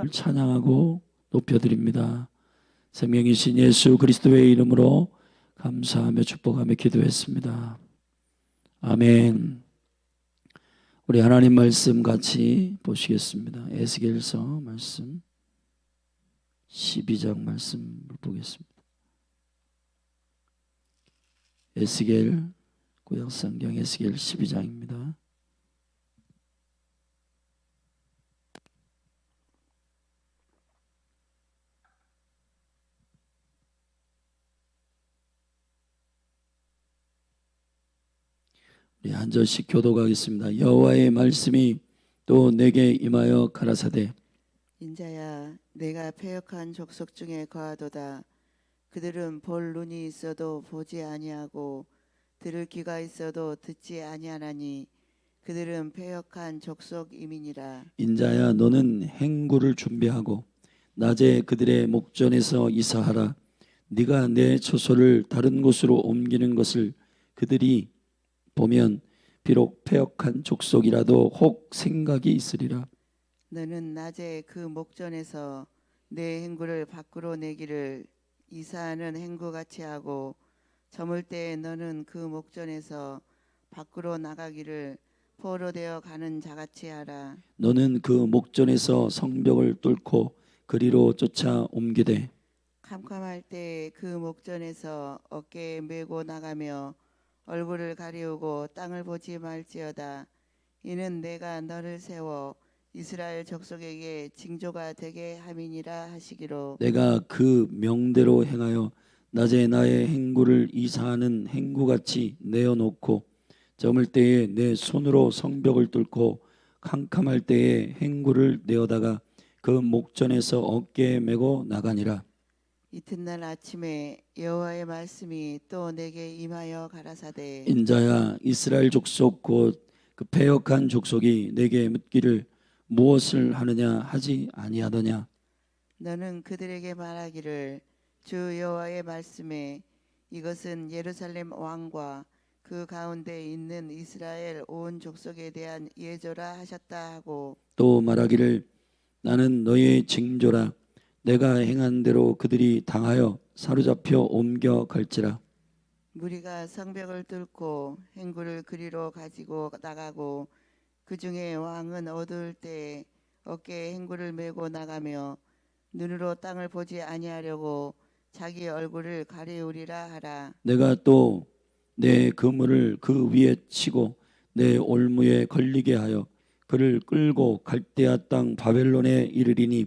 이름을 찬양하고 높여드립니다. 생명이신 예수 그리스도의 이름으로 감사하며 축복하며 기도했습니다. 아멘. 우리 하나님 말씀 같이 보시겠습니다. 에스겔서 말씀 12장 말씀을 보겠습니다. 에스겔 구약성경 에스겔 12장입니다. 우리 한 절씩 교독하겠습니다. 여호와의 말씀이 또 내게 임하여 가라사대 인자야, 내가 패역한 족속 중에 거하도다. 그들은 볼 눈이 있어도 보지 아니하고 들을 귀가 있어도 듣지 아니하나니 그들은 패역한 족속이민이라. 인자야 너는 행구를 준비하고 낮에 그들의 목전에서 이사하라. 네가 내 처소를 다른 곳으로 옮기는 것을 그들이 보면 비록 패역한 족속이라도 혹 생각이 있으리라. 너는 낮에 그 목전에서 내 행구를 밖으로 내기를 이사하는 행구같이 하고 저물 때에 너는 그 목전에서 밖으로 나가기를 포로되어 가는 자같이 하라. 너는 그 목전에서 성벽을 뚫고 그리로 쫓아 옮기되 캄캄할 때 그 목전에서 어깨에 메고 나가며 얼굴을 가리우고 땅을 보지 말지어다. 이는 내가 너를 세워 이스라엘 족속에게 징조가 되게 함이니라 하시기로. 내가 그 명대로 행하여 낮에 나의 행구를 이사하는 행구같이 내어놓고 저물 때에 내 손으로 성벽을 뚫고 캄캄할 때에 행구를 내어다가 그 목전에서 어깨에 메고 나가니라. 이튿날 아침에 여호와의 말씀이 또 내게 임하여 가라사대 인자야 이스라엘 족속 곧 그 패역한 족속이 내게 묻기를 무엇을 하느냐 하지 아니하더냐. 너는 그들에게 말하기를 주 여호와의 말씀에 이것은 예루살렘 왕과 그 가운데 있는 이스라엘 온 족속에 대한 예조라 하셨다 하고 또 말하기를 나는 너의 징조라. 내가 행한 대로 그들이 당하여 사로잡혀 옮겨갈지라. 무리가 성벽을 뚫고 행구를 그리로 가지고 나가고 그 중에 왕은 어두울 때에 어깨에 행구를 메고 나가며 눈으로 땅을 보지 아니하려고 자기 얼굴을 가리우리라 하라. 내가 또 내 그물을 그 위에 치고 내 올무에 걸리게 하여 그를 끌고 갈대아 땅 바벨론에 이르리니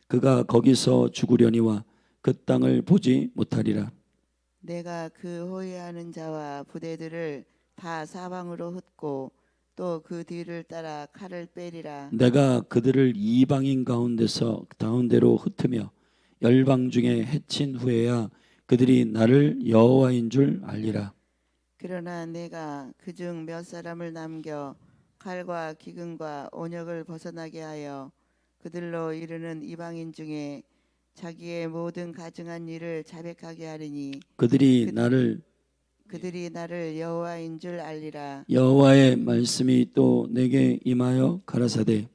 그가 거기서 죽으려니와 그 땅을 보지 못하리라. 내가 그 호위하는 자와 부대들을 다 사방으로 흩고 또 그 뒤를 따라 칼을 빼리라. 내가 그들을 이방인 가운데로 흩으며 열방 중에 해친 후에야 그들이 나를 여호와인 줄 알리라. 그러나 내가 그중 몇 사람을 남겨 칼과 기근과 온역을 벗어나게 하여 그들로 이르는 이방인 중에 자기의 모든 가증한 일을 자백하게 하리니 그들이 나를 여호와인 줄 알리라. 여호와의 말씀이 또 내게 임하여 가라사대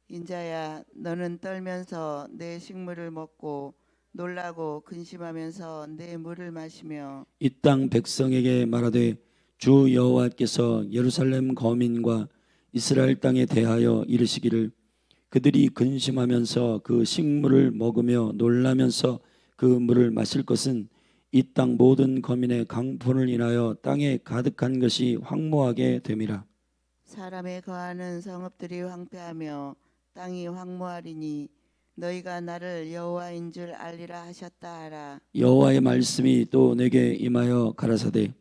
인자야, 너는 떨면서 내 식물을 먹고 놀라고 근심하면서 내 물을 마시며 이 땅 백성에게 말하되 주 여호와께서 예루살렘 거민과 이스라엘 땅에 대하여 이르시기를 그들이 근심하면서 그 식물을 먹으며 놀라면서 그 물을 마실 것은 이 땅 모든 거민의 강포를 인하여 땅에 가득한 것이 황무하게 됨이라. 사람의 거하는 성읍들이 황폐하며 땅이 황무하리니 너희가 나를 여호와인 줄 알리라 하셨다 하라. 여호와의 말씀이 또 내게 임하여 가라사대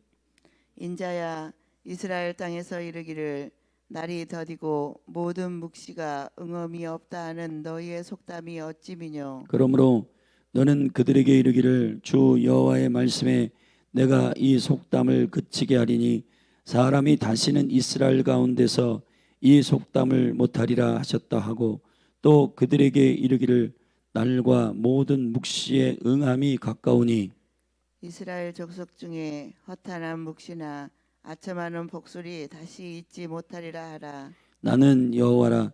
인자야, 이스라엘 땅에서 이르기를 날이 더디고 모든 묵시가 응엄이 없다 하는 너희의 속담이 어찌미뇨. 그러므로 너는 그들에게 이르기를 주 여호와의 말씀에 내가 이 속담을 그치게 하리니 사람이 다시는 이스라엘 가운데서 이 속담을 못하리라 하셨다 하고 또 그들에게 이르기를 날과 모든 묵시의 응함이 가까우니 이스라엘 족속 중에 허탄한 묵시나 아첨하는 복술이 다시 있지 못하리라 하라. 나는 여호와라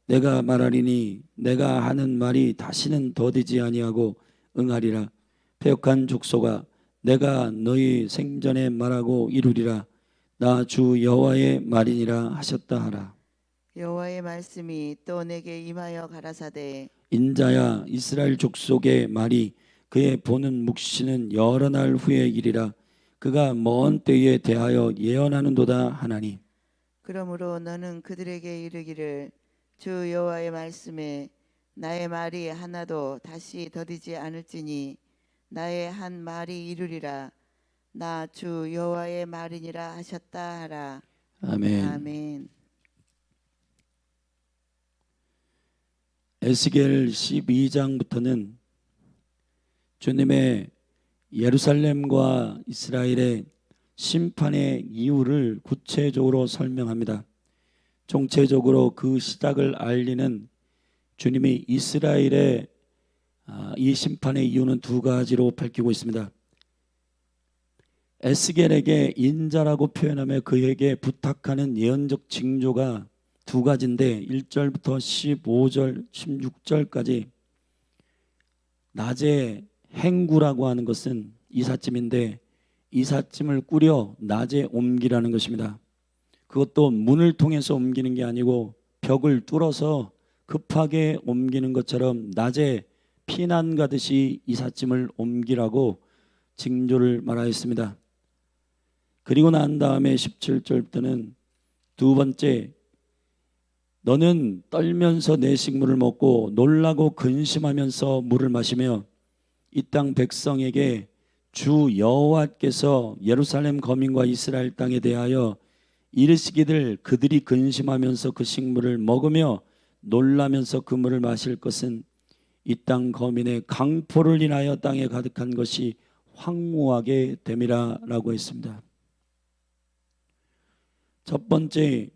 내가 말하리니 내가 하는 말이 다시는 더디지 아니하고 응하리라. 패역한 족속아, 내가 너희 생전에 말하고 이루리라. 나 주 여호와의 말이니라 하셨다 하라. 여호와의 말씀이 또 내게 임하여 가라사대 인자야, 이스라엘 족속의 말이 그의 보는 묵시는 여러 날 후의 일이라. 그가 먼 때에 대하여 예언하는도다 하나니. 그러므로 너는 그들에게 이르기를 주 여호와의 말씀에 나의 말이 하나도 다시 더디지 않을지니 나의 한 말이 이루리라. 나 주 여호와의 말이니라 하셨다 하라. 아멘. 아멘. 에스겔 12장부터는 주님의 예루살렘과 이스라엘의 심판의 이유를 구체적으로 설명합니다. 총체적으로 그 시작을 알리는 주님이 이스라엘의 이 심판의 이유는 두 가지로 밝히고 있습니다. 에스겔에게 인자라고 표현하며 그에게 부탁하는 예언적 징조가 두 가지인데 1절부터 15절, 16절까지 낮에 행구라고 하는 것은 이삿짐인데 이삿짐을 꾸려 낮에 옮기라는 것입니다. 그것도 문을 통해서 옮기는 게 아니고 벽을 뚫어서 급하게 옮기는 것처럼 낮에 피난 가듯이 이삿짐을 옮기라고 징조를 말하였습니다. 그리고 난 다음에 17절부터는 두 번째, 너는 떨면서 내 식물을 먹고 놀라고 근심하면서 물을 마시며 이 땅 백성에게 주 여호와께서 예루살렘 거민과 이스라엘 땅에 대하여 이르시기를 그들이 근심하면서 그 식물을 먹으며 놀라면서 그 물을 마실 것은 이 땅 거민의 강포를 인하여 땅에 가득한 것이 황무하게 됨이라 라고 했습니다. 첫 번째,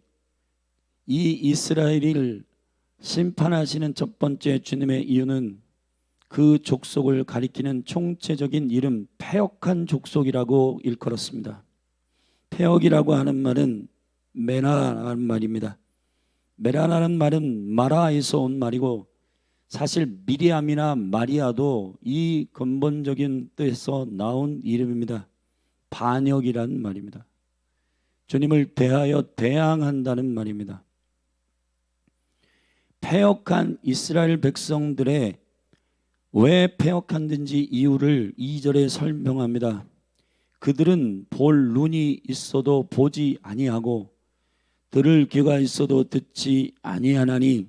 이 이스라엘을 심판하시는 첫 번째 주님의 이유는 그 족속을 가리키는 총체적인 이름 패역한 족속이라고 일컬었습니다. 패역이라고 하는 말은 메라라는 말입니다. 메라라는 말은 마라에서 온 말이고 사실 미리암이나 마리아도 이 근본적인 뜻에서 나온 이름입니다. 반역이라는 말입니다. 주님을 대하여 대항한다는 말입니다. 패역한 이스라엘 백성들의 왜 패역한든지 이유를 2절에 설명합니다. 그들은 볼 눈이 있어도 보지 아니하고 들을 귀가 있어도 듣지 아니하나니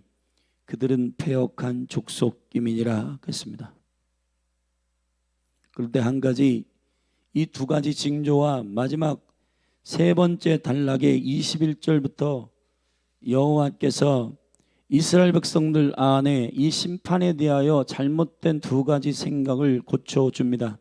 그들은 패역한 족속임이니라 했습니다. 그런데 한 가지, 이 두 가지 징조와 마지막 세 번째 단락의 21절부터 여호와께서 이스라엘 백성들 안에 이 심판에 대하여 잘못된 두 가지 생각을 고쳐줍니다.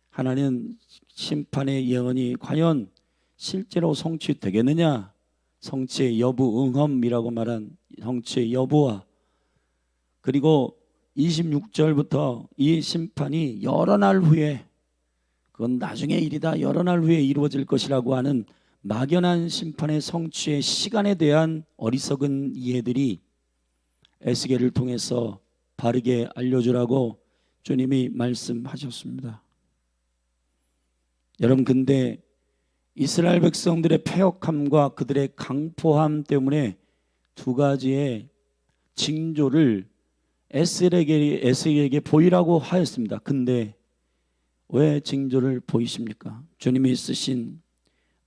하나는 심판의 예언이 과연 실제로 성취되겠느냐, 성취의 여부, 응험이라고 말한 성취의 여부와, 그리고 26절부터 이 심판이 여러 날 후에, 그건 나중의 일이다, 여러 날 후에 이루어질 것이라고 하는 막연한 심판의 성취의 시간에 대한 어리석은 이해들이 에스겔을 통해서 바르게 알려주라고 주님이 말씀하셨습니다. 여러분, 근데 이스라엘 백성들의 패역함과 그들의 강포함 때문에 두 가지의 징조를 에스겔에게 보이라고 하였습니다. 근데 왜 징조를 보이십니까? 주님이 쓰신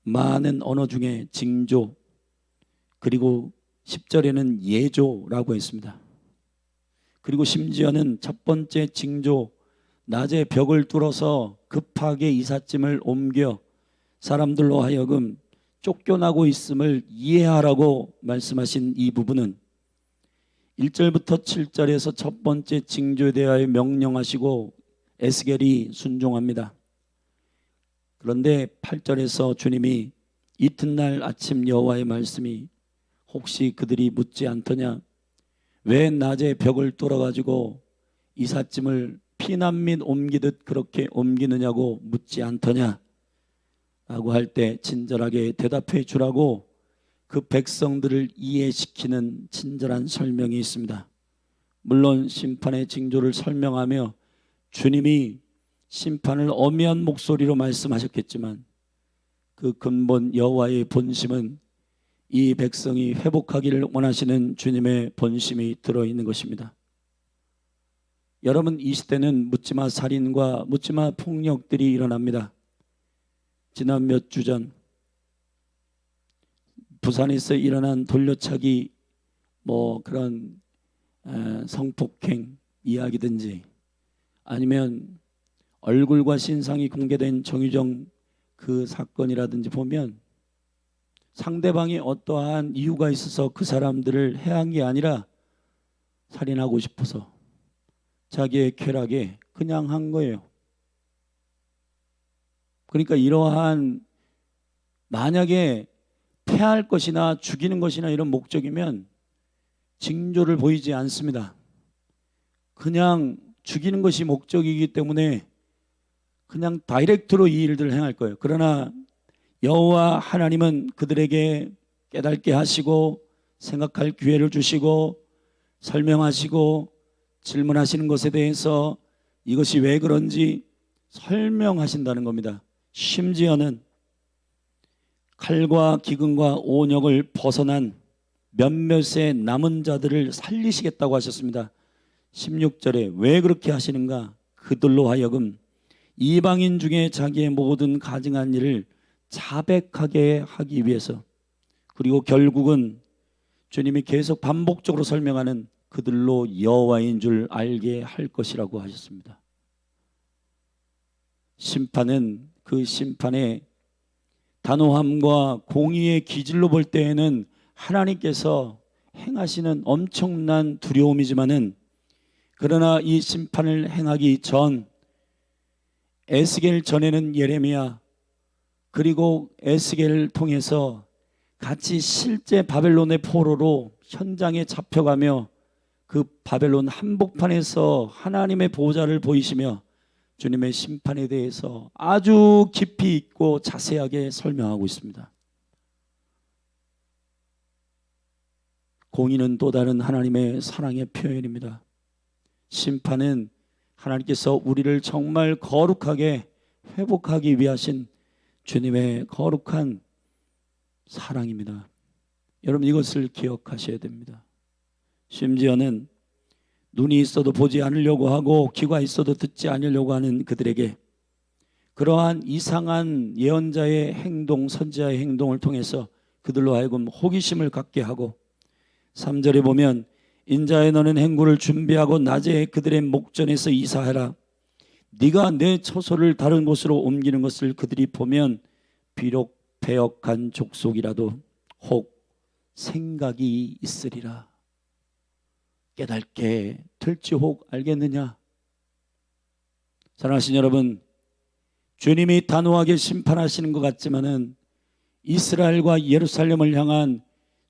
많은 언어 중에 징조, 그리고 10절에는 예조라고 했습니다. 그리고 심지어는 첫 번째 징조, 낮에 벽을 뚫어서 급하게 이삿짐을 옮겨 사람들로 하여금 쫓겨나고 있음을 이해하라고 말씀하신 이 부분은 1절부터 7절에서 첫 번째 징조에 대하여 명령하시고 에스겔이 순종합니다. 그런데 8절에서 주님이 이튿날 아침 여호와의 말씀이 혹시 그들이 묻지 않더냐, 왜 낮에 벽을 뚫어가지고 이삿짐을 피난 및 옮기듯 그렇게 옮기느냐고 묻지 않더냐 라고 할 때 친절하게 대답해 주라고 그 백성들을 이해시키는 친절한 설명이 있습니다. 물론 심판의 징조를 설명하며 주님이 심판을 엄미한 목소리로 말씀하셨겠지만 그 근본 여호와의 본심은 이 백성이 회복하기를 원하시는 주님의 본심이 들어있는 것입니다. 여러분, 이 시대는 묻지마 살인과 묻지마 폭력들이 일어납니다. 지난 몇 주 전 부산에서 일어난 돌려차기 그런 성폭행 이야기든지 아니면 얼굴과 신상이 공개된 정유정 그 사건이라든지 보면 상대방이 어떠한 이유가 있어서 그 사람들을 해한 게 아니라 살인하고 싶어서 자기의 쾌락에 그냥 한 거예요. 그러니까 이러한 만약에 패할 것이나 죽이는 것이나 이런 목적이면 징조를 보이지 않습니다. 그냥 죽이는 것이 목적이기 때문에 그냥 다이렉트로 이 일들을 행할 거예요. 그러나 여호와 하나님은 그들에게 깨닫게 하시고 생각할 기회를 주시고 설명하시고 질문하시는 것에 대해서 이것이 왜 그런지 설명하신다는 겁니다. 심지어는 칼과 기근과 온역을 벗어난 몇몇의 남은 자들을 살리시겠다고 하셨습니다. 16절에 왜 그렇게 하시는가? 그들로 하여금 이방인 중에 자기의 모든 가증한 일을 자백하게 하기 위해서, 그리고 결국은 주님이 계속 반복적으로 설명하는 그들로 여호와인 줄 알게 할 것이라고 하셨습니다. 심판은 그 심판의 단호함과 공의의 기질로 볼 때에는 하나님께서 행하시는 엄청난 두려움이지만은, 그러나 이 심판을 행하기 전 에스겔 전에는 예레미야, 그리고 에스겔을 통해서 같이 실제 바벨론의 포로로 현장에 잡혀가며 그 바벨론 한복판에서 하나님의 보좌를 보이시며 주님의 심판에 대해서 아주 깊이 있고 자세하게 설명하고 있습니다. 공의는 또 다른 하나님의 사랑의 표현입니다. 심판은 하나님께서 우리를 정말 거룩하게 회복하기 위하신 주님의 거룩한 사랑입니다. 여러분, 이것을 기억하셔야 됩니다. 심지어는 눈이 있어도 보지 않으려고 하고 귀가 있어도 듣지 않으려고 하는 그들에게 그러한 이상한 예언자의 행동, 선지자의 행동을 통해서 그들로 하여금 호기심을 갖게 하고, 3절에 보면 인자에 너는 행구를 준비하고 낮에 그들의 목전에서 이사하라. 네가 내 처소를 다른 곳으로 옮기는 것을 그들이 보면 비록 패역한 족속이라도 혹 생각이 있으리라. 깨닫게 될지 혹 알겠느냐? 사랑하신 여러분, 주님이 단호하게 심판하시는 것 같지만은 이스라엘과 예루살렘을 향한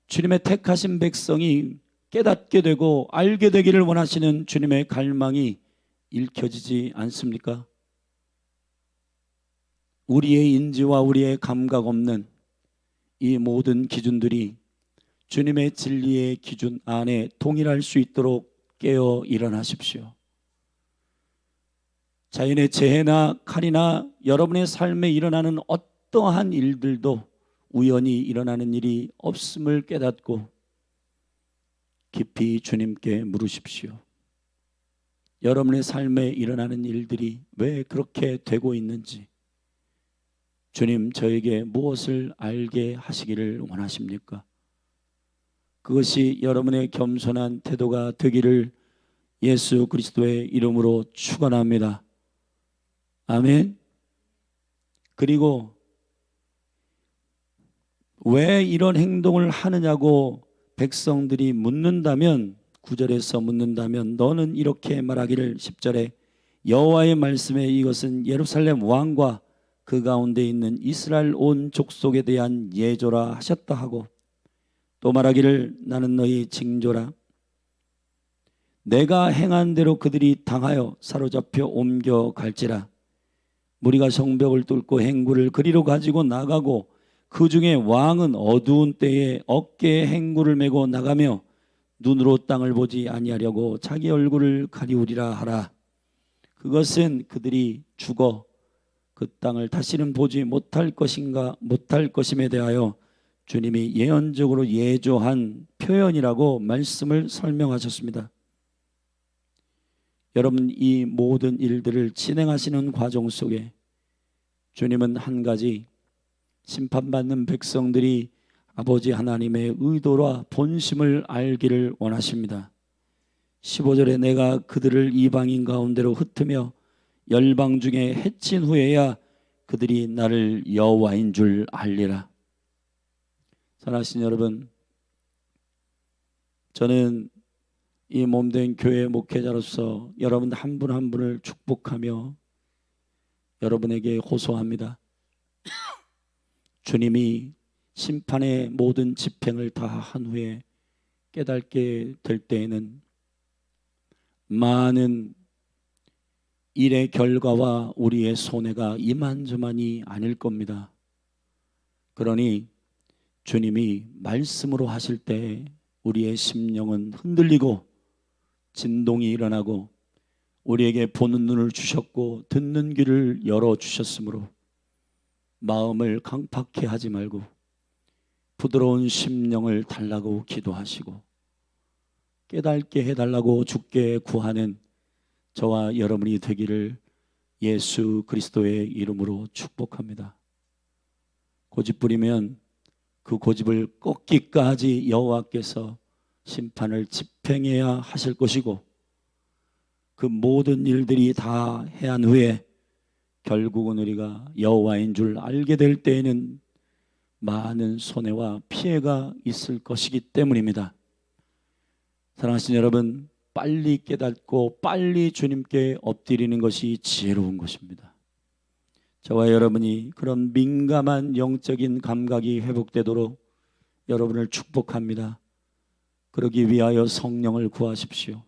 주님의 택하신 백성이 깨닫게 되고 알게 되기를 원하시는 주님의 갈망이 읽혀지지 않습니까? 우리의 인지와 우리의 감각 없는 이 모든 기준들이 주님의 진리의 기준 안에 동일할 수 있도록 깨어 일어나십시오. 자연의 재해나 칼이나 여러분의 삶에 일어나는 어떠한 일들도 우연히 일어나는 일이 없음을 깨닫고 깊이 주님께 물으십시오. 여러분의 삶에 일어나는 일들이 왜 그렇게 되고 있는지, 주님 저에게 무엇을 알게 하시기를 원하십니까? 그것이 여러분의 겸손한 태도가 되기를 예수 그리스도의 이름으로 축원합니다. 아멘. 그리고 왜 이런 행동을 하느냐고 백성들이 묻는다면, 9절에서 묻는다면 너는 이렇게 말하기를, 10절에 여호와의 말씀에 이것은 예루살렘 왕과 그 가운데 있는 이스라엘 온 족속에 대한 예조라 하셨다 하고, 또 말하기를 나는 너희 징조라. 내가 행한 대로 그들이 당하여 사로잡혀 옮겨갈지라. 무리가 성벽을 뚫고 행구를 그리로 가지고 나가고 그 중에 왕은 어두운 때에 어깨에 행구를 메고 나가며 눈으로 땅을 보지 아니하려고 자기 얼굴을 가리우리라 하라. 그것은 그들이 죽어 그 땅을 다시는 보지 못할 것임에 대하여 주님이 예언적으로 예조한 표현이라고 말씀을 설명하셨습니다. 여러분, 이 모든 일들을 진행하시는 과정 속에 주님은 한 가지, 심판받는 백성들이 아버지 하나님의 의도와 본심을 알기를 원하십니다. 15절에 내가 그들을 이방인 가운데로 흩으며 열방 중에 해친 후에야 그들이 나를 여호와인 줄 알리라. 사랑하신 여러분, 저는 이 몸된 교회 목회자로서 여러분 한 분 한 분을 축복하며 여러분에게 호소합니다. 주님이 심판의 모든 집행을 다 한 후에 깨닫게 될 때에는 많은 일의 결과와 우리의 손해가 이만저만이 아닐 겁니다. 그러니 주님이 말씀으로 하실 때 우리의 심령은 흔들리고 진동이 일어나고 우리에게 보는 눈을 주셨고 듣는 귀를 열어주셨으므로 마음을 강팍해 하지 말고 부드러운 심령을 달라고 기도하시고 깨닫게 해달라고 주께 구하는 저와 여러분이 되기를 예수 그리스도의 이름으로 축복합니다. 고집 부리면 그 고집을 꺾기까지 여호와께서 심판을 집행해야 하실 것이고 그 모든 일들이 다 해한 후에 결국은 우리가 여호와인 줄 알게 될 때에는 많은 손해와 피해가 있을 것이기 때문입니다. 사랑하신 여러분, 빨리 깨닫고 빨리 주님께 엎드리는 것이 지혜로운 것입니다. 저와 여러분이 그런 민감한 영적인 감각이 회복되도록 여러분을 축복합니다. 그러기 위하여 성령을 구하십시오.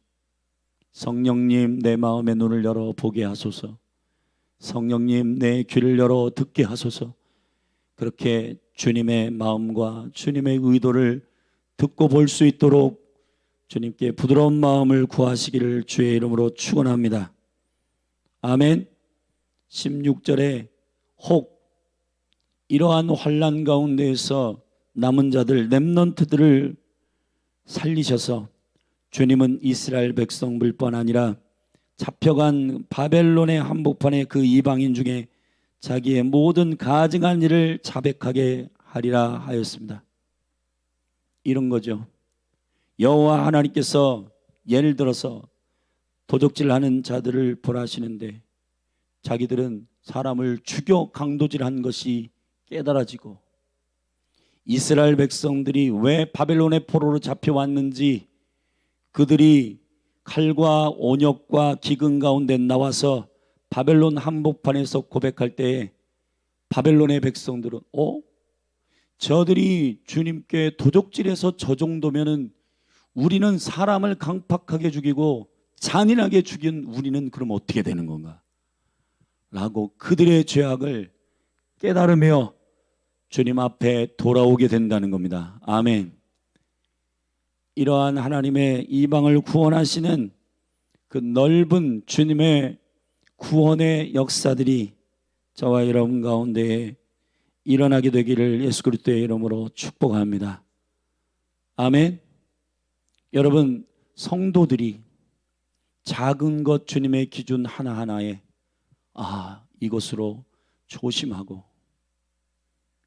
성령님, 내 마음의 눈을 열어 보게 하소서. 성령님, 내 귀를 열어 듣게 하소서. 그렇게 주님의 마음과 주님의 의도를 듣고 볼 수 있도록 주님께 부드러운 마음을 구하시기를 주의 이름으로 축원합니다. 아멘. 16절에 혹 이러한 환난 가운데에서 남은 자들 렘넌트들을 살리셔서 주님은 이스라엘 백성들뿐 아니라 잡혀간 바벨론의 한복판의 그 이방인 중에 자기의 모든 가증한 일을 자백하게 하리라 하였습니다. 이런 거죠. 여호와 하나님께서 예를 들어서 도적질하는 자들을 벌하시는데 자기들은 사람을 죽여 강도질한 것이 깨달아지고 이스라엘 백성들이 왜 바벨론의 포로로 잡혀왔는지 그들이 칼과 온역과 기근 가운데 나와서 바벨론 한복판에서 고백할 때에 바벨론의 백성들은 저들이 주님께 도적질해서 저 정도면은 우리는 사람을 강팍하게 죽이고 잔인하게 죽인 우리는 그럼 어떻게 되는 건가? 라고 그들의 죄악을 깨달으며 주님 앞에 돌아오게 된다는 겁니다. 아멘. 이러한 하나님의 이방을 구원하시는 그 넓은 주님의 구원의 역사들이 저와 여러분 가운데에 일어나게 되기를 예수 그리스도의 이름으로 축복합니다. 아멘. 여러분, 성도들이 작은 것 주님의 기준 하나하나에 이것으로 조심하고,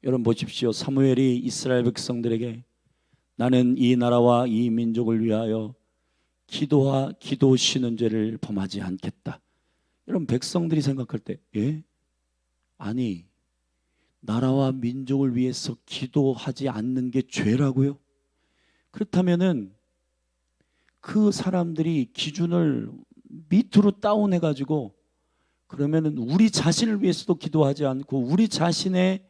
여러분 보십시오. 사무엘이 이스라엘 백성들에게 나는 이 나라와 이 민족을 위하여 기도와 기도 쉬는 죄를 범하지 않겠다. 여러분, 백성들이 생각할 때 아니 나라와 민족을 위해서 기도하지 않는 게 죄라고요? 그렇다면은 그 사람들이 기준을 밑으로 다운해 가지고 그러면은 우리 자신을 위해서도 기도하지 않고 우리 자신의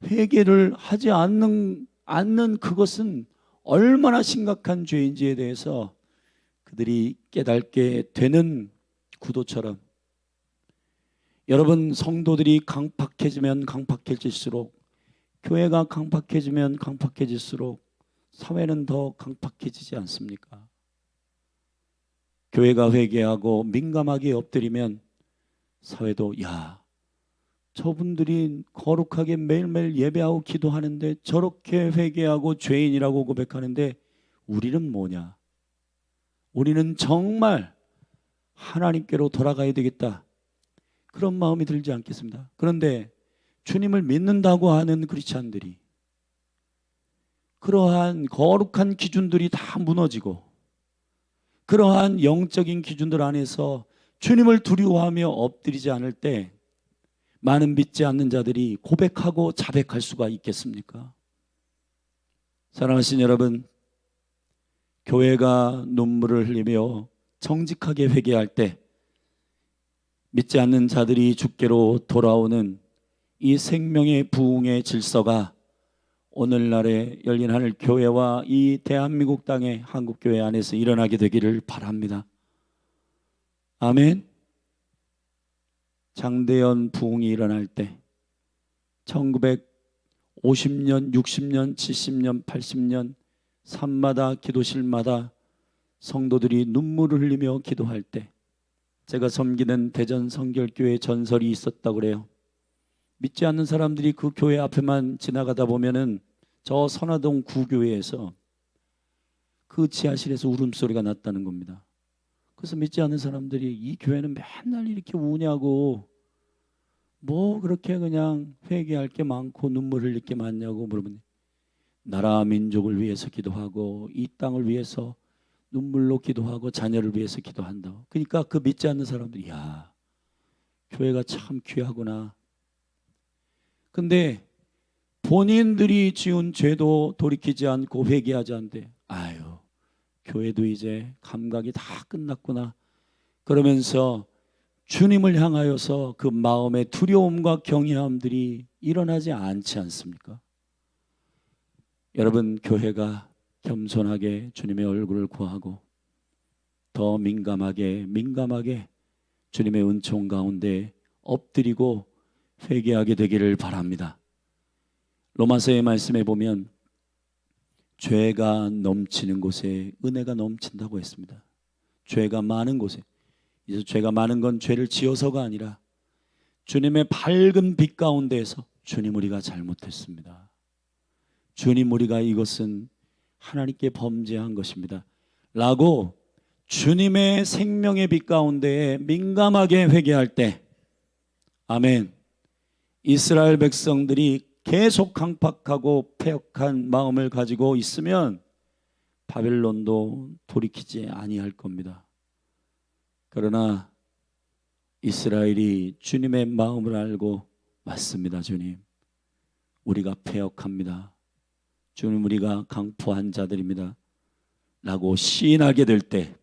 회개를 하지 않는 그것은 얼마나 심각한 죄인지에 대해서 그들이 깨닫게 되는 구도처럼 여러분, 성도들이 강팍해지면 강팍해질수록 교회가 강팍해지면 강팍해질수록 사회는 더 강팍해지지 않습니까? 교회가 회개하고 민감하게 엎드리면 사회도 야, 저분들이 거룩하게 매일매일 예배하고 기도하는데 저렇게 회개하고 죄인이라고 고백하는데 우리는 뭐냐? 우리는 정말 하나님께로 돌아가야 되겠다. 그런 마음이 들지 않겠습니다. 그런데 주님을 믿는다고 하는 크리스찬들이 그러한 거룩한 기준들이 다 무너지고 그러한 영적인 기준들 안에서 주님을 두려워하며 엎드리지 않을 때 많은 믿지 않는 자들이 고백하고 자백할 수가 있겠습니까? 사랑하신 여러분, 교회가 눈물을 흘리며 정직하게 회개할 때 믿지 않는 자들이 주께로 돌아오는 이 생명의 부흥의 질서가 오늘날의 열린 하늘 교회와 이 대한민국 땅의 한국교회 안에서 일어나게 되기를 바랍니다. 아멘. 장대연 부흥이 일어날 때 1950년, 60년, 70년, 80년 산마다 기도실마다 성도들이 눈물을 흘리며 기도할 때 제가 섬기는 대전 성결교회 전설이 있었다고 그래요. 믿지 않는 사람들이 그 교회 앞에만 지나가다 보면은 저 선화동 구교회에서 그 지하실에서 울음소리가 났다는 겁니다. 그래서 믿지 않는 사람들이 이 교회는 맨날 이렇게 우냐고 뭐 그렇게 그냥 회개할 게 많고 눈물 흘릴 게 많냐고 물어보니 나라 민족을 위해서 기도하고 이 땅을 위해서 눈물로 기도하고 자녀를 위해서 기도한다고. 그러니까 그 믿지 않는 사람들이 야, 교회가 참 귀하구나. 근데 본인들이 지은 죄도 돌이키지 않고 회개하지 않는데 아유, 교회도 이제 감각이 다 끝났구나. 그러면서 주님을 향하여서 그 마음의 두려움과 경외함들이 일어나지 않지 않습니까? 여러분, 교회가 겸손하게 주님의 얼굴을 구하고 더 민감하게 주님의 은총 가운데 엎드리고 회개하게 되기를 바랍니다. 로마서의 말씀에 보면 죄가 넘치는 곳에 은혜가 넘친다고 했습니다. 죄가 많은 곳에, 이제 죄가 많은 건 죄를 지어서가 아니라 주님의 밝은 빛 가운데에서 주님 우리가 잘못했습니다. 주님 우리가 이것은 하나님께 범죄한 것입니다 라고 주님의 생명의 빛 가운데에 민감하게 회개할 때 아멘, 이스라엘 백성들이 계속 강팍하고 패역한 마음을 가지고 있으면 바벨론도 돌이키지 아니할 겁니다. 그러나 이스라엘이 주님의 마음을 알고 맞습니다. 주님, 우리가 패역합니다. 주님, 우리가 강포한 자들입니다 라고 시인하게 될 때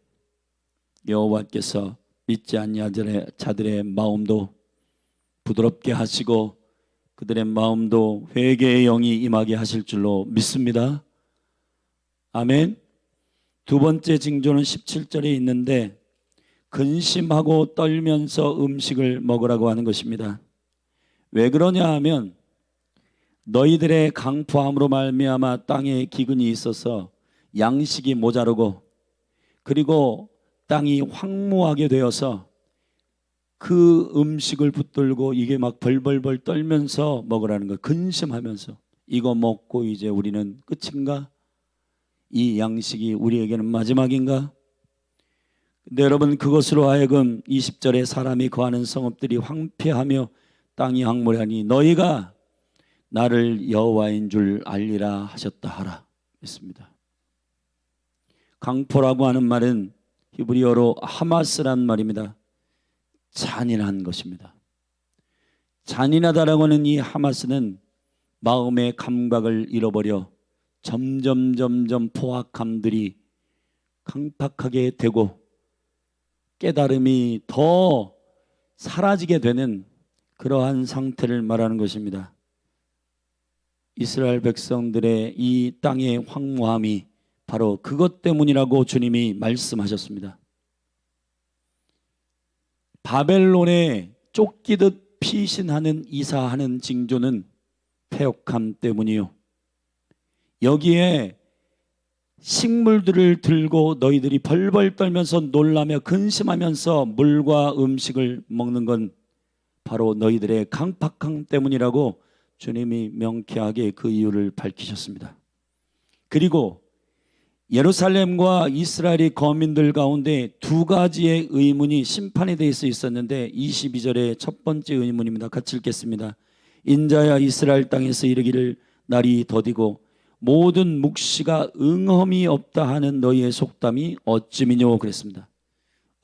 여호와께서 믿지 않는 자들의 마음도 부드럽게 하시고 그들의 마음도 회개의 영이 임하게 하실 줄로 믿습니다. 아멘. 두 번째 징조는 17절에 있는데 근심하고 떨면서 음식을 먹으라고 하는 것입니다. 왜 그러냐 하면 너희들의 강포함으로 말미암아 땅에 기근이 있어서 양식이 모자르고 그리고 땅이 황무하게 되어서 그 음식을 붙들고 이게 막 벌벌벌 떨면서 먹으라는 거. 근심하면서 이거 먹고 이제 우리는 끝인가? 이 양식이 우리에게는 마지막인가? 근데 여러분, 그것으로 하여금 20절에 사람이 거하는 성읍들이 황폐하며 땅이 황무하니 너희가 나를 여호와인 줄 알리라 하셨다 하라 했습니다. 강포라고 하는 말은 히브리어로 하마스란 말입니다. 잔인한 것입니다. 잔인하다라고 하는 이 하마스는 마음의 감각을 잃어버려 점점 포악함들이 강팍하게 되고 깨달음이 더 사라지게 되는 그러한 상태를 말하는 것입니다. 이스라엘 백성들의 이 땅의 황무함이 바로 그것 때문이라고 주님이 말씀하셨습니다. 바벨론에 쫓기듯 피신하는 이사하는 징조는 패역함 때문이요. 여기에 식물들을 들고 너희들이 벌벌 떨면서 놀라며 근심하면서 물과 음식을 먹는 건 바로 너희들의 강팍함 때문이라고 주님이 명쾌하게 그 이유를 밝히셨습니다. 그리고 예루살렘과 이스라엘의 거민들 가운데 두 가지의 의문이 심판에 대해서 있었는데 22절의 첫 번째 의문입니다. 같이 읽겠습니다. 인자야 이스라엘 땅에서 이르기를 날이 더디고 모든 묵시가 응엄이 없다 하는 너희의 속담이 어찌미뇨 그랬습니다.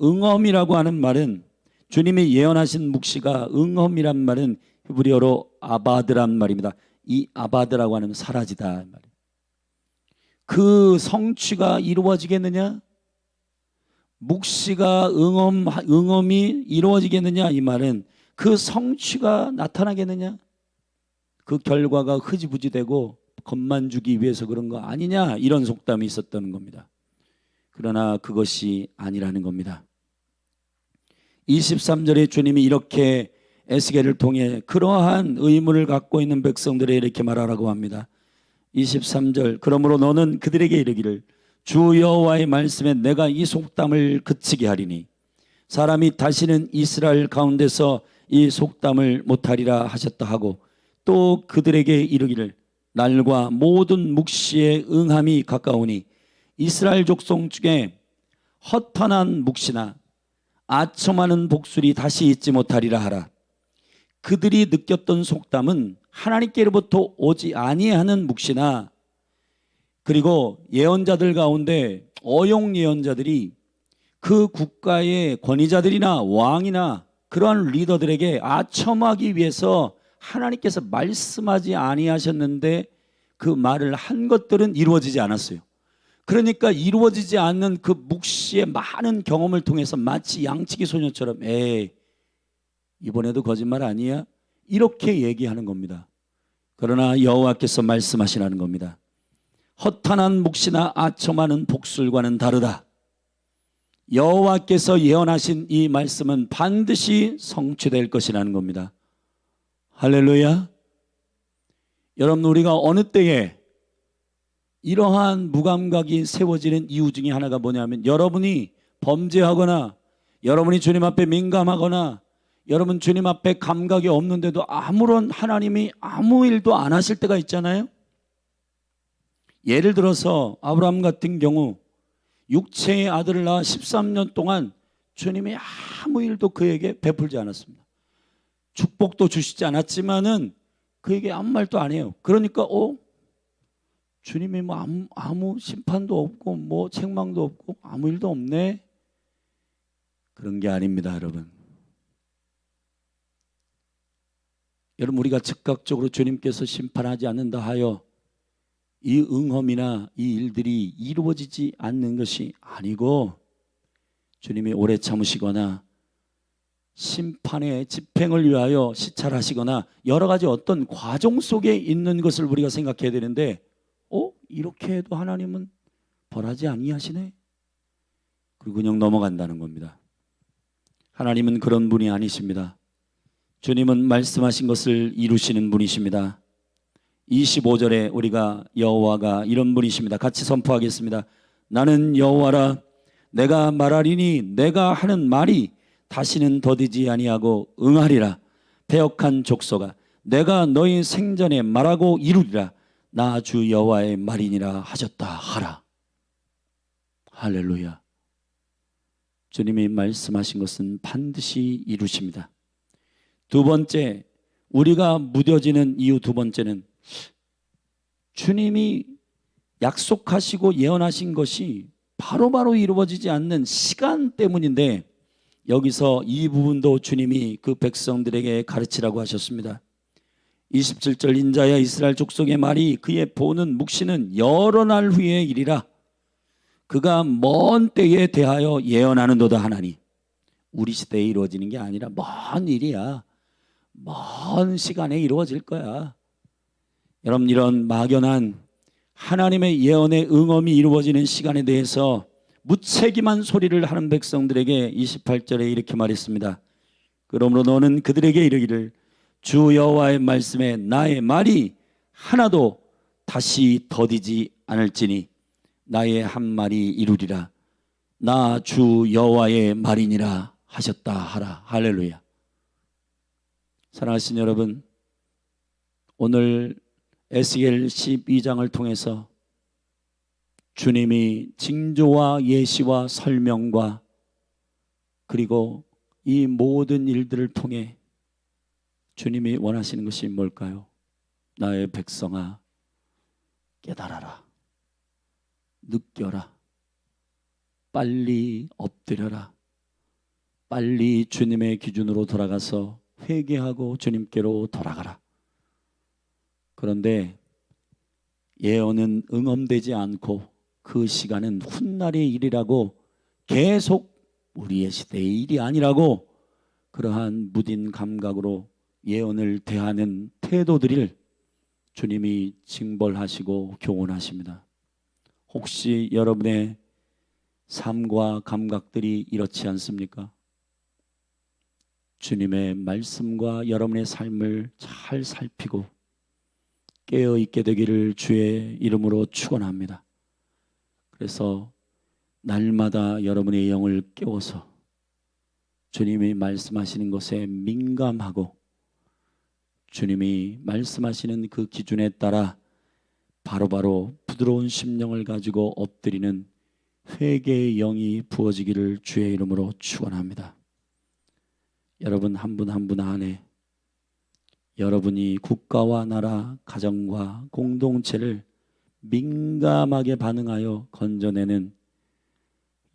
응엄이라고 하는 말은 주님이 예언하신 묵시가 응엄이란 말은 히브리어로 아바드란 말입니다. 이 아바드라고 하는 사라지다 말이에요. 그 성취가 이루어지겠느냐? 묵시가 응엄이 이루어지겠느냐? 이 말은 그 성취가 나타나겠느냐? 그 결과가 흐지부지 되고 겁만 주기 위해서 그런 거 아니냐? 이런 속담이 있었던 겁니다. 그러나 그것이 아니라는 겁니다. 23절에 주님이 이렇게 에스겔을 통해 그러한 의문을 갖고 있는 백성들에 이렇게 말하라고 합니다. 23절 그러므로 너는 그들에게 이르기를 주 여호와의 말씀에 내가 이 속담을 그치게 하리니 사람이 다시는 이스라엘 가운데서 이 속담을 못하리라 하셨다 하고 또 그들에게 이르기를 날과 모든 묵시의 응함이 가까우니 이스라엘 족속 중에 허탄한 묵시나 아첨하는 복술이 다시 있지 못하리라 하라. 그들이 느꼈던 속담은 하나님께로부터 오지 아니하는 묵시나 그리고 예언자들 가운데 어용 예언자들이 그 국가의 권위자들이나 왕이나 그러한 리더들에게 아첨하기 위해서 하나님께서 말씀하지 아니하셨는데 그 말을 한 것들은 이루어지지 않았어요. 그러니까 이루어지지 않는 그 묵시의 많은 경험을 통해서 마치 양치기 소녀처럼 이번에도 거짓말 아니야? 이렇게 얘기하는 겁니다. 그러나 여호와께서 말씀하시라는 겁니다. 허탄한 묵시나 아첨하는 복술과는 다르다. 여호와께서 예언하신 이 말씀은 반드시 성취될 것이라는 겁니다. 할렐루야. 여러분 우리가 어느 때에 이러한 무감각이 세워지는 이유 중에 하나가 뭐냐면 여러분이 범죄하거나 여러분이 주님 앞에 민감하거나 여러분 주님 앞에 감각이 없는데도 아무런 하나님이 아무 일도 안 하실 때가 있잖아요. 예를 들어서 아브라함 같은 경우 육체의 아들을 낳아 13년 동안 주님이 아무 일도 그에게 베풀지 않았습니다. 축복도 주시지 않았지만은 그에게 아무 말도 안 해요. 그러니까 주님이 뭐 아무 심판도 없고 뭐 책망도 없고 아무 일도 없네. 그런 게 아닙니다, 여러분. 여러분 우리가 즉각적으로 주님께서 심판하지 않는다 하여 이 응험이나 이 일들이 이루어지지 않는 것이 아니고 주님이 오래 참으시거나 심판의 집행을 위하여 시찰하시거나 여러 가지 어떤 과정 속에 있는 것을 우리가 생각해야 되는데 이렇게 해도 하나님은 벌하지 아니하시네. 그리고 그냥 넘어간다는 겁니다. 하나님은 그런 분이 아니십니다. 주님은 말씀하신 것을 이루시는 분이십니다. 25절에 우리가 여호와가 이런 분이십니다. 같이 선포하겠습니다. 나는 여호와라 내가 말하리니 내가 하는 말이 다시는 더디지 아니하고 응하리라. 패역한 족속아 내가 너희 생전에 말하고 이루리라. 나 주 여호와의 말이니라 하셨다 하라. 할렐루야. 주님이 말씀하신 것은 반드시 이루십니다. 두 번째, 우리가 무뎌지는 이유 두 번째는 주님이 약속하시고 예언하신 것이 바로바로 이루어지지 않는 시간 때문인데 여기서 이 부분도 주님이 그 백성들에게 가르치라고 하셨습니다. 27절 인자야 이스라엘 족속의 말이 그의 보는 묵시는 여러 날 후의 일이라 그가 먼 때에 대하여 예언하는도다 하나니 우리 시대에 이루어지는 게 아니라 먼 일이야. 먼 시간에 이루어질 거야. 여러분 이런 막연한 하나님의 예언의 응엄이 이루어지는 시간에 대해서 무책임한 소리를 하는 백성들에게 28절에 이렇게 말했습니다. 그러므로 너는 그들에게 이르기를 주 여호와의 말씀에 나의 말이 하나도 다시 더디지 않을지니 나의 한 말이 이루리라. 나 주 여호와의 말이니라 하셨다 하라. 할렐루야. 사랑하신 여러분, 오늘 에스겔 12장을 통해서 주님이 징조와 예시와 설명과 그리고 이 모든 일들을 통해 주님이 원하시는 것이 뭘까요? 나의 백성아, 깨달아라. 느껴라. 빨리 엎드려라. 빨리 주님의 기준으로 돌아가서 회개하고 주님께로 돌아가라. 그런데 예언은 응엄되지 않고 그 시간은 훗날의 일이라고 계속 우리의 시대의 일이 아니라고 그러한 무딘 감각으로 예언을 대하는 태도들을 주님이 징벌하시고 교훈하십니다. 혹시 여러분의 삶과 감각들이 이렇지 않습니까? 주님의 말씀과 여러분의 삶을 잘 살피고 깨어있게 되기를 주의 이름으로 축원합니다. 그래서 날마다 여러분의 영을 깨워서 주님이 말씀하시는 것에 민감하고 주님이 말씀하시는 그 기준에 따라 바로바로 부드러운 심령을 가지고 엎드리는 회개의 영이 부어지기를 주의 이름으로 축원합니다. 여러분 한 분 한 분 안에 여러분이 국가와 나라, 가정과 공동체를 민감하게 반응하여 건져내는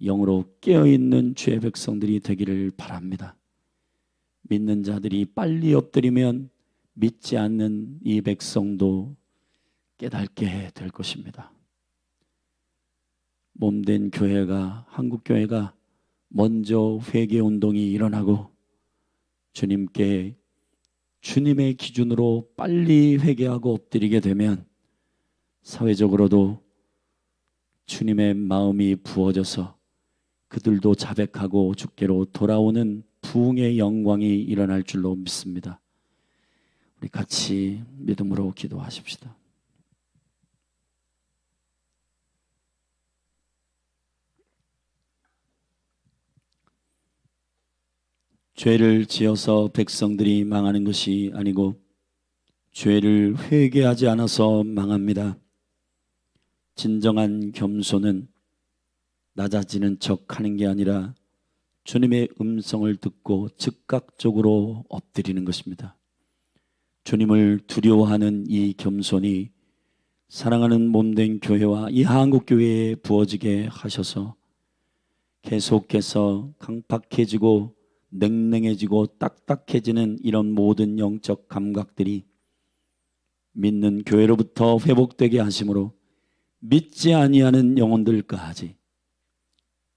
영으로 깨어있는 주의 백성들이 되기를 바랍니다. 믿는 자들이 빨리 엎드리면 믿지 않는 이 백성도 깨닫게 될 것입니다. 몸된 교회가, 한국교회가 먼저 회개운동이 일어나고 주님께 주님의 기준으로 빨리 회개하고 엎드리게 되면 사회적으로도 주님의 마음이 부어져서 그들도 자백하고 주께로 돌아오는 부흥의 영광이 일어날 줄로 믿습니다. 우리 같이 믿음으로 기도하십시다. 죄를 지어서 백성들이 망하는 것이 아니고 죄를 회개하지 않아서 망합니다. 진정한 겸손은 낮아지는 척하는 게 아니라 주님의 음성을 듣고 즉각적으로 엎드리는 것입니다. 주님을 두려워하는 이 겸손이 사랑하는 몸된 교회와 이 한국교회에 부어지게 하셔서 계속해서 강팍해지고 냉랭해지고 딱딱해지는 이런 모든 영적 감각들이 믿는 교회로부터 회복되게 하심으로 믿지 아니하는 영혼들까지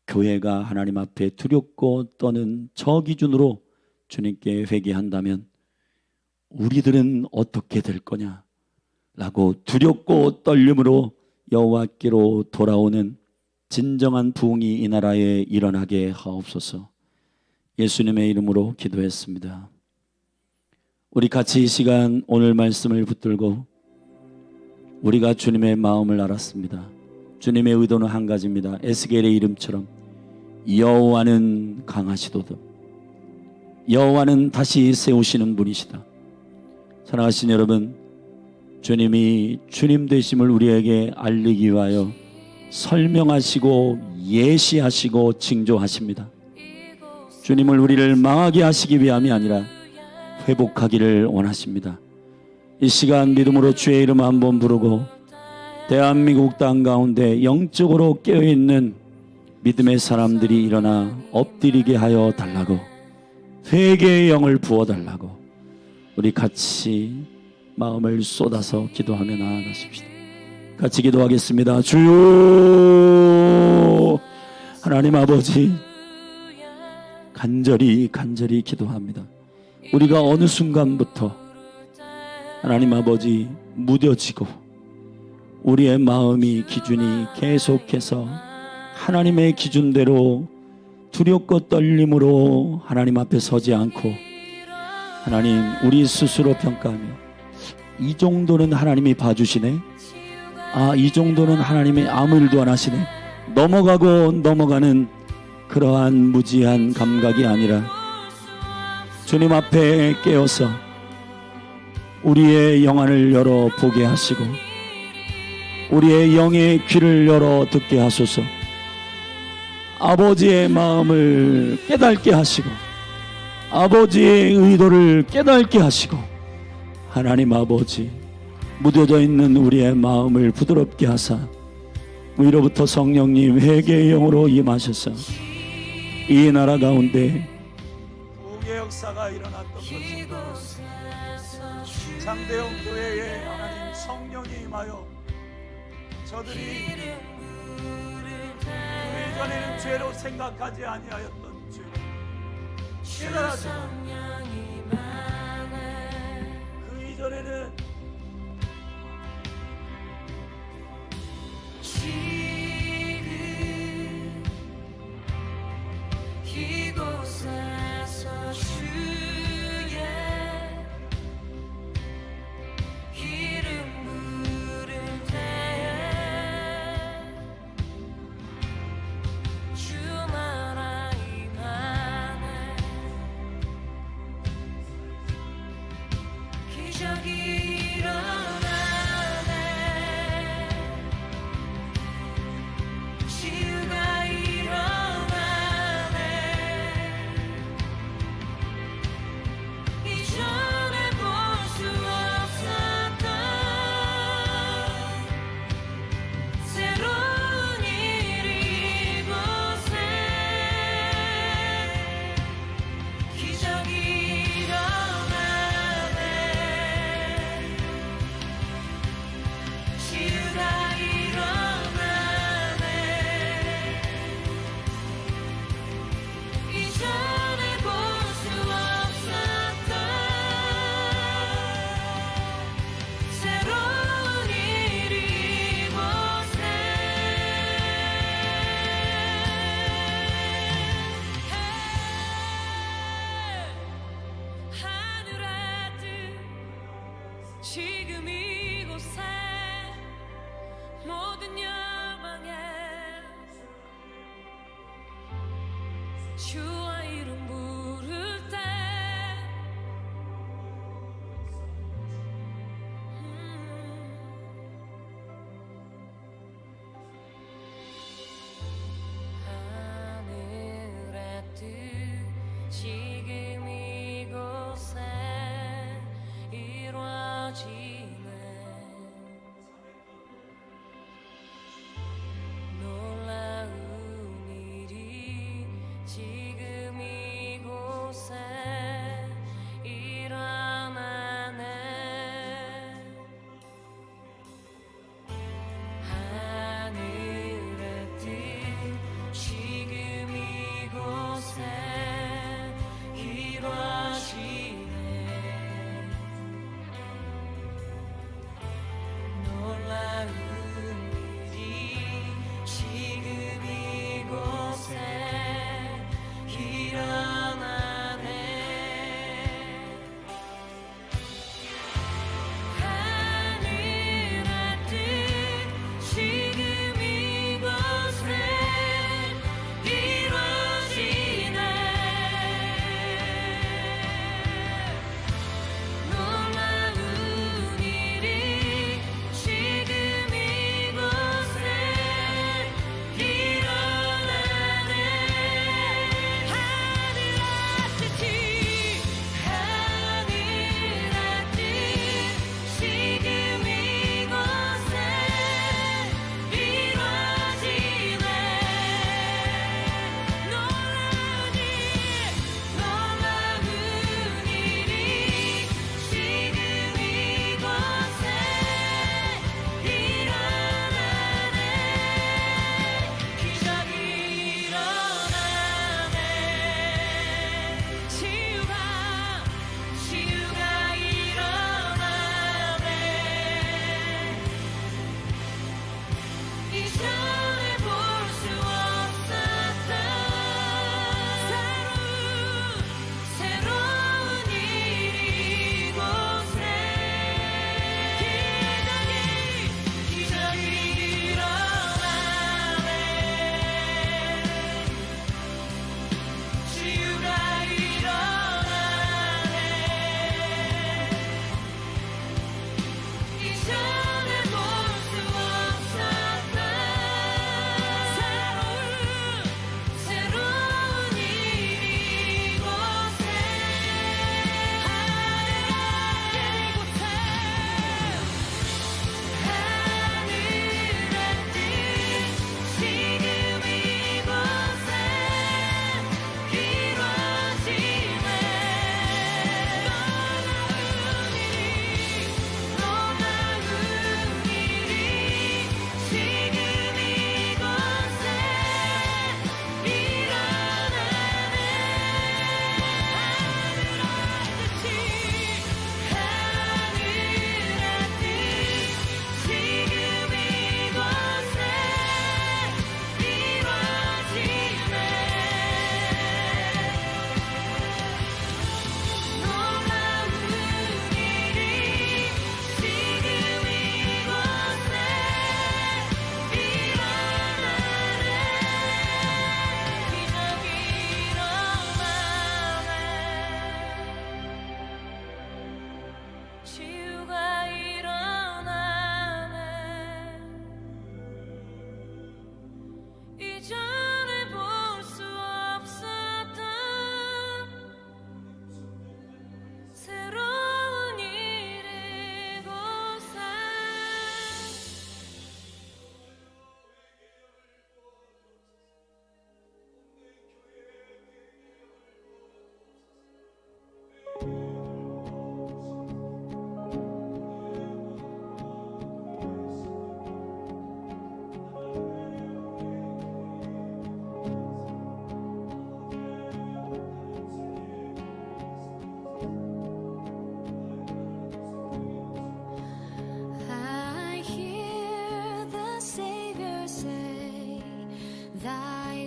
교회가 하나님 앞에 두렵고 떠는 저 기준으로 주님께 회개한다면 우리들은 어떻게 될 거냐 라고 두렵고 떨림으로 여호와께로 돌아오는 진정한 부흥이 이 나라에 일어나게 하옵소서. 예수님의 이름으로 기도했습니다. 우리 같이 이 시간 오늘 말씀을 붙들고 우리가 주님의 마음을 알았습니다. 주님의 의도는 한 가지입니다. 에스겔의 이름처럼 여호와는 강하시도다. 여호와는 다시 세우시는 분이시다. 사랑하신 여러분, 주님이 주님 되심을 우리에게 알리기 위하여 설명하시고 예시하시고 징조하십니다. 주님을 우리를 망하게 하시기 위함이 아니라 회복하기를 원하십니다. 이 시간 믿음으로 주의 이름 한번 부르고 대한민국 땅 가운데 영적으로 깨어있는 믿음의 사람들이 일어나 엎드리게 하여 달라고, 회개의 영을 부어달라고 우리 같이 마음을 쏟아서 기도하며 나아가십시다. 같이 기도하겠습니다. 주여, 하나님 아버지, 간절히 기도합니다. 우리가 어느 순간부터 하나님 아버지 무뎌지고 우리의 마음이 기준이 계속해서 하나님의 기준대로 두렵고 떨림으로 하나님 앞에 서지 않고 하나님 우리 스스로 평가하며 이 정도는 하나님이 봐주시네. 아, 이 정도는 하나님이 아무 일도 안 하시네. 넘어가고 넘어가는 그러한 무지한 감각이 아니라 주님 앞에 깨어서 우리의 영안을 열어 보게 하시고 우리의 영의 귀를 열어 듣게 하소서. 아버지의 마음을 깨닫게 하시고 아버지의 의도를 깨닫게 하시고 하나님 아버지 무뎌져 있는 우리의 마음을 부드럽게 하사 위로부터 성령님 회개의 영으로 임하셔서 이 나라 가운데 부흥의 역사가 일어났던 것입니다. 장대영 교회에 하나님 성령이 임하여 저들이 그 이전에는 죄로 생각하지 아니하였던 죄 깨달아서 그 이전에는 이곳에서 주의 이름 부를 때에 주 나라 임하네. 기적이 일어나네. 치유가 일어나네. 이전에 볼 수 없었던 새로운 일이 이곳에 기적이 일어나네. 치유가 일어나네. 이전에 볼 수 없었던 새로운 일이 이곳에 하늘의 뜻 지금 이곳에 모든 열망에 주의 이름 부를 때 하늘의 뜻 지금 이곳에 이루어지네. 놀라운 일이 지금 이곳에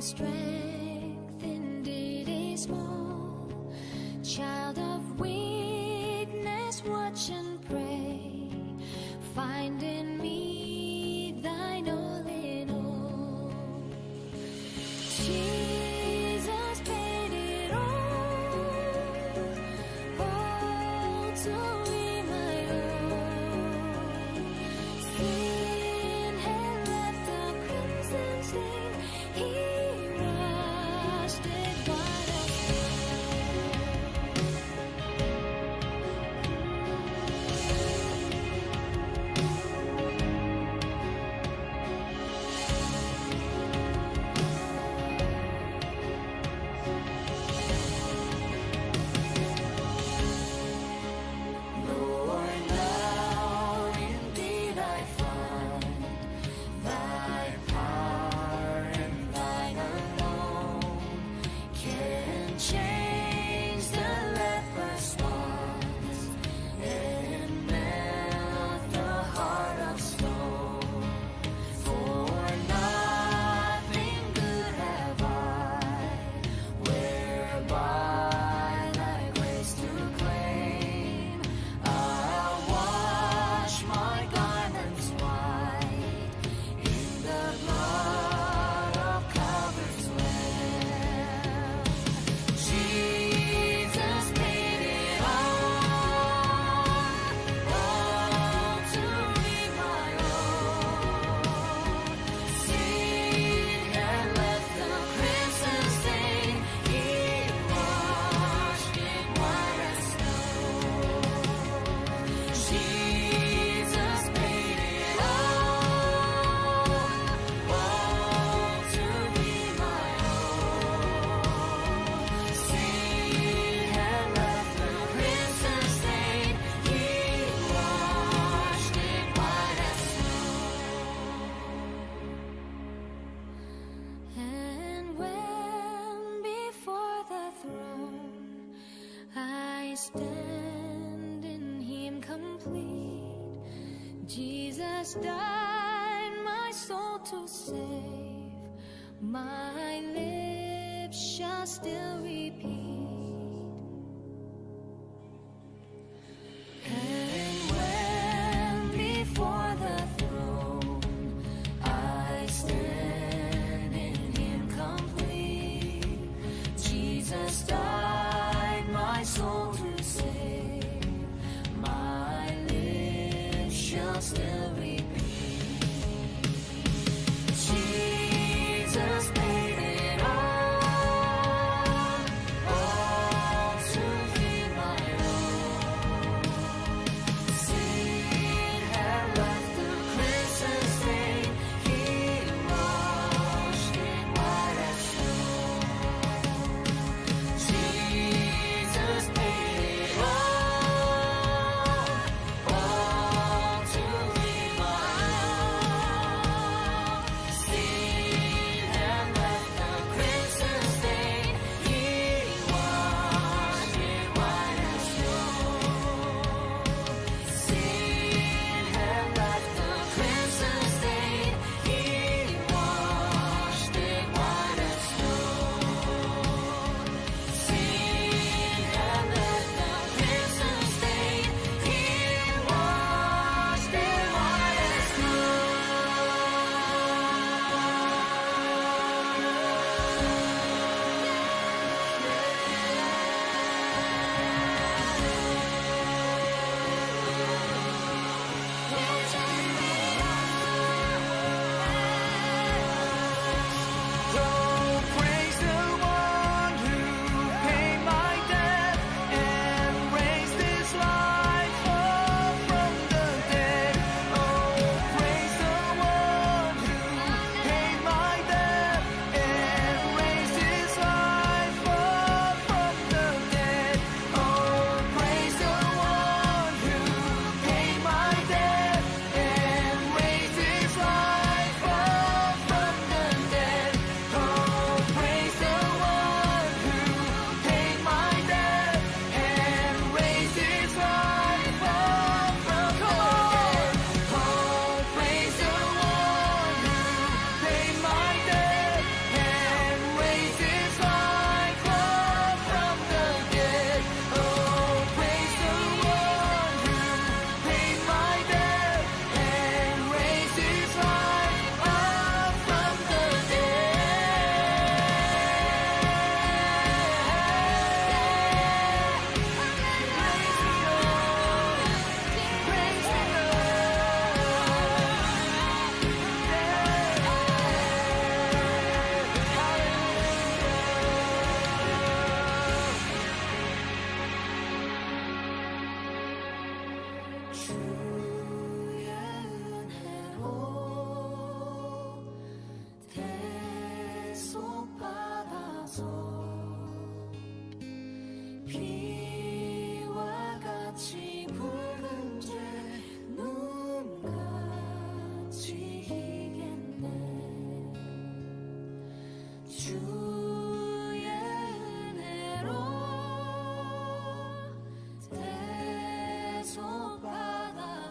strength indeed is small. Child of weakness, watch and pray. Find in me thine all in all. Jesus paid it all to be my own. Sin had left a crimson stain, He washed it white as Lord, now indeed I find Thy power and Thine alone can change the leper's spots and melt the heart of stone. For nothing good have I, whereby Thy grace to claim. I'll wash my garments white in the blood of Calvary's Lamb. Jesus paid it all to be my own. Sin had left a crimson stain, He washed it white as snow. Jesus paid it all to be my own. Sin had left a crimson stain, He washed it white as snow. And when before the throne I stand in Him complete, Jesus died my soul to save. My lips shall still repeat. And when before the throne I stand in Him complete, Jesus died my soul to save. My lips shall still repeat. Jesus paid it all to be my own. Sin had left a crimson stain, He washed it white as snow. Jesus paid it all to be my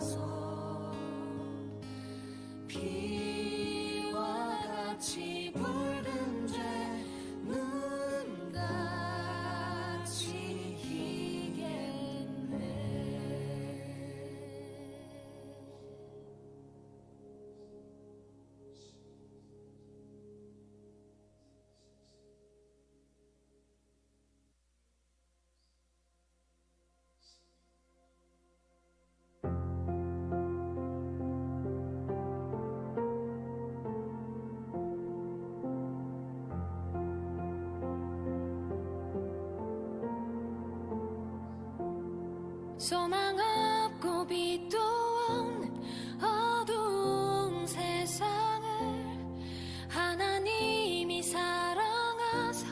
하소서. 비와 같이 붉은 죄 눈같이 희겠네. 소망 없고 빛도 없는 어두운 세상을 하나님이 사랑하사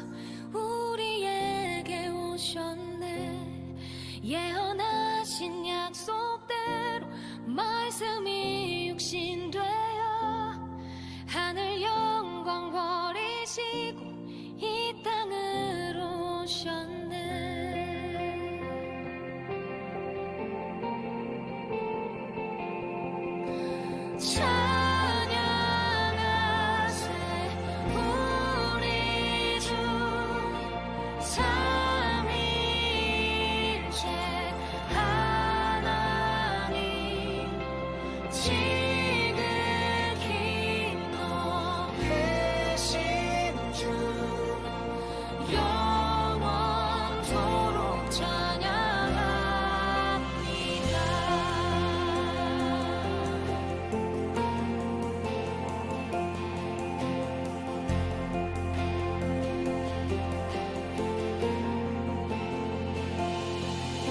우리에게 오셨네. 예언하신 약속대로 말씀이 육신되어 하늘 영광 버리시고 이 땅으로 오셨네. 찬양하세 우리 주 삼위일체 하나님 지극히 높으신 주 영원토록 찬양합니다.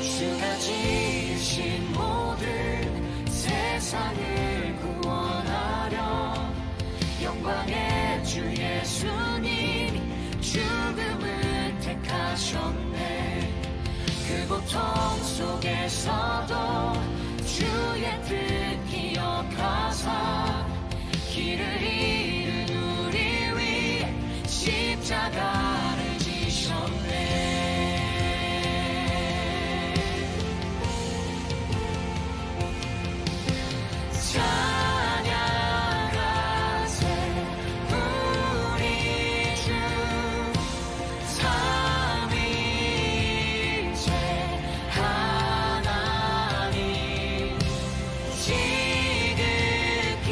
주가 지으신 모든 세상을 구원하려 영광의 주 예수님이 죽음을 택하셨네. 그 고통 속에서도 주의 뜻 기억하사 길을 잃은 우리 위해 십자가를 지셨네. 찬양하세 우리 주 삼위일체 하나님 지극히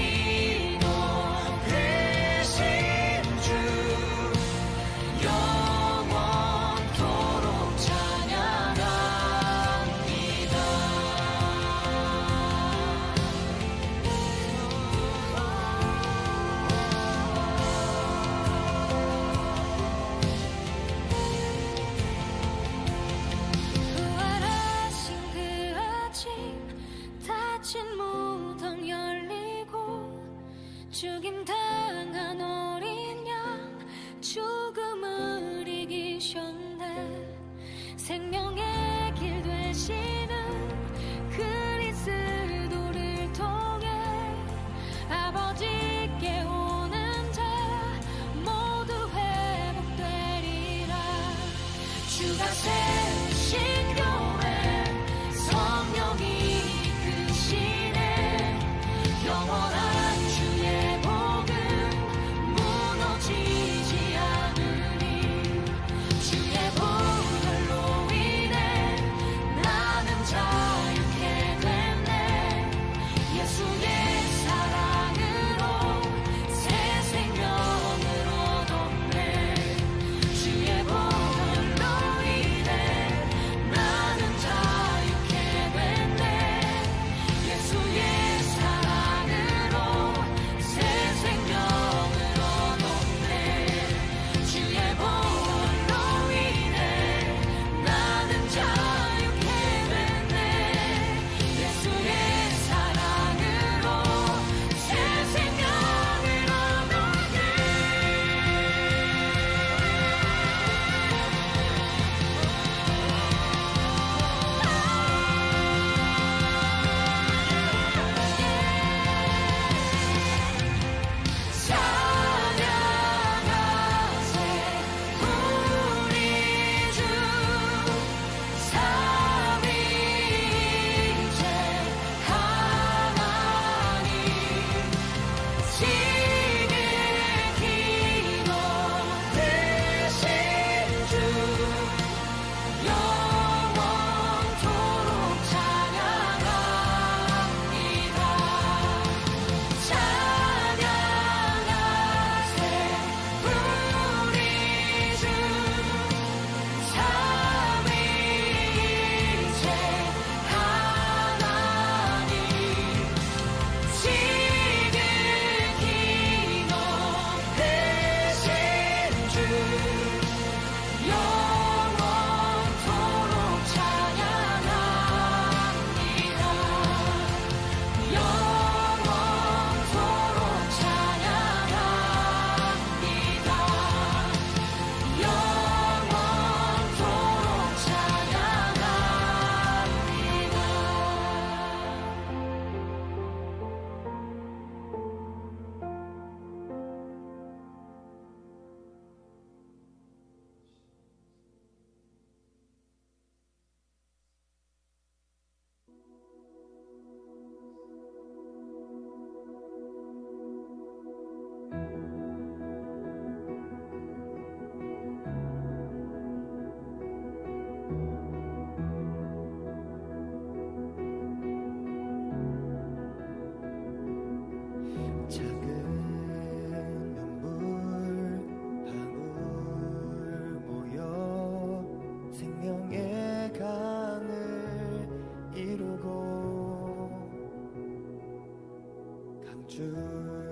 높으신 주 영원토록 부활하신 그 아침 닫힌 무덤 열리고 죽임당한 어린 양 죽음을 이기셨네. 생명의 길 되시는 그리스도를 통해 아버지께 오는 자 모두 회복되리라. 주가 세우신 교회 성령이 이끄시네. 영원한 주의 복음 무너지지 않으니 주의 보혈로 인해 창조주